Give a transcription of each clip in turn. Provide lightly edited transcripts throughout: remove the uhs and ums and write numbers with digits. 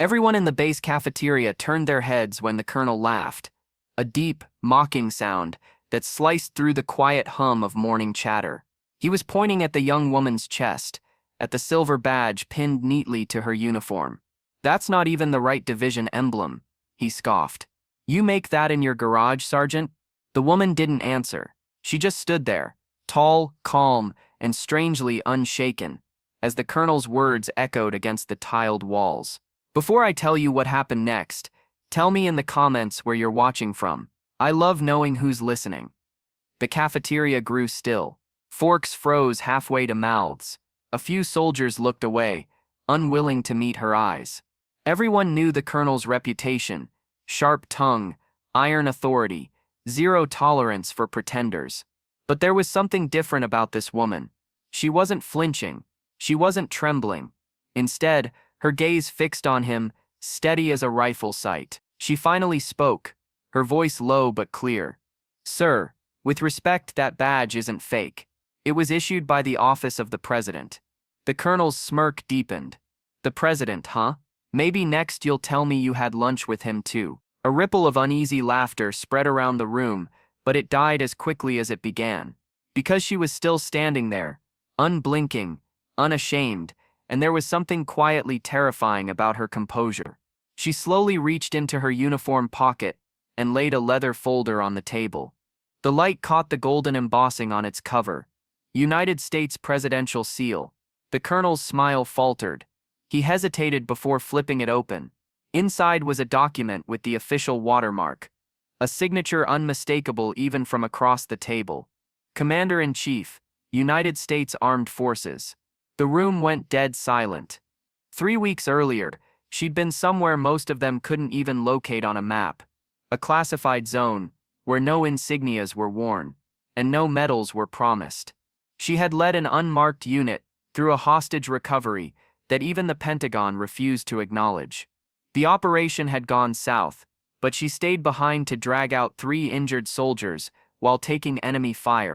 Everyone in the base cafeteria turned their heads when the colonel laughed, a deep, mocking sound that sliced through the quiet hum of morning chatter. He was pointing at the young woman's chest, at the silver badge pinned neatly to her uniform. "That's not even the right division emblem," he scoffed. "You make that in your garage, Sergeant?" The woman didn't answer. She just stood there, tall, calm, and strangely unshaken, as the colonel's words echoed against the tiled walls. "Before I tell you what happened next, tell me in the comments where you're watching from. I love knowing who's listening." The cafeteria grew still. Forks froze halfway to mouths. A few soldiers looked away, unwilling to meet her eyes. Everyone knew the colonel's reputation: sharp tongue, iron authority, zero tolerance for pretenders. But there was something different about this woman. She wasn't flinching. She wasn't trembling. Instead, her gaze fixed on him, steady as a rifle sight. She finally spoke, her voice low but clear. "Sir, with respect, that badge isn't fake. It was issued by the office of the president." The colonel's smirk deepened. "The president, huh? Maybe next you'll tell me you had lunch with him too." A ripple of uneasy laughter spread around the room, but it died as quickly as it began. Because she was still standing there, unblinking, unashamed, and there was something quietly terrifying about her composure. She slowly reached into her uniform pocket and laid a leather folder on the table. The light caught the golden embossing on its cover, United States presidential seal. The colonel's smile faltered. He hesitated before flipping it open. Inside was a document with the official watermark, a signature unmistakable even from across the table. "Commander-in-Chief, United States Armed Forces." The room went dead silent. 3 weeks earlier, she'd been somewhere most of them couldn't even locate on a map. A classified zone, where no insignias were worn, and no medals were promised. She had led an unmarked unit through a hostage recovery that even the Pentagon refused to acknowledge. The operation had gone south, but she stayed behind to drag out 3 injured soldiers while taking enemy fire.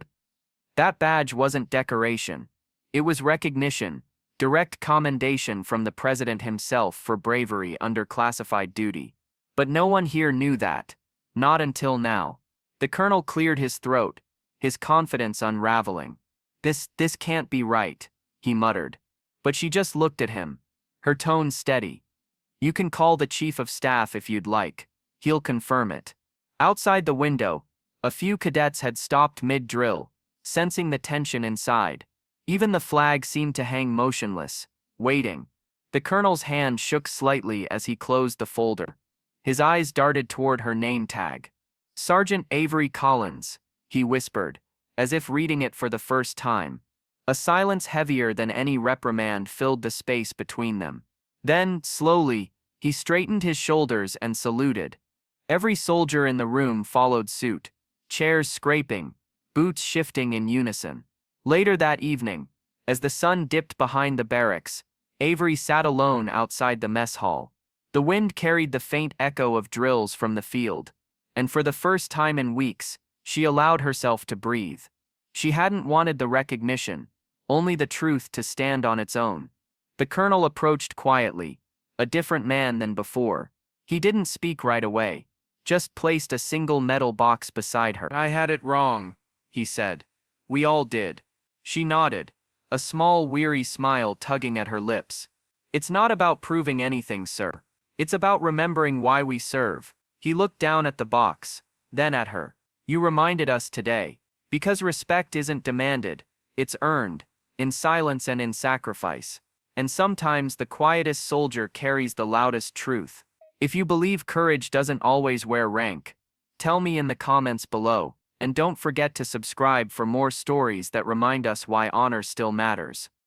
That badge wasn't decoration. It was recognition, direct commendation from the president himself for bravery under classified duty. But no one here knew that. Not until now. The colonel cleared his throat, his confidence unraveling. This can't be right," he muttered. But she just looked at him, her tone steady. "You can call the chief of staff if you'd like. He'll confirm it." Outside the window, a few cadets had stopped mid-drill, sensing the tension inside. Even the flag seemed to hang motionless, waiting. The colonel's hand shook slightly as he closed the folder. His eyes darted toward her name tag. "Sergeant Avery Collins," he whispered, as if reading it for the first time. A silence heavier than any reprimand filled the space between them. Then, slowly, he straightened his shoulders and saluted. Every soldier in the room followed suit, chairs scraping, boots shifting in unison. Later that evening, as the sun dipped behind the barracks, Avery sat alone outside the mess hall. The wind carried the faint echo of drills from the field, and for the first time in weeks, she allowed herself to breathe. She hadn't wanted the recognition, only the truth to stand on its own. The colonel approached quietly, a different man than before. He didn't speak right away, just placed a single metal box beside her. "I had it wrong," he said. "We all did." She nodded, a small weary smile tugging at her lips. "It's not about proving anything, sir. It's about remembering why we serve." He looked down at the box, then at her. "You reminded us today. Because respect isn't demanded, it's earned, in silence and in sacrifice. And sometimes the quietest soldier carries the loudest truth. If you believe courage doesn't always wear rank, tell me in the comments below, and don't forget to subscribe for more stories that remind us why honor still matters."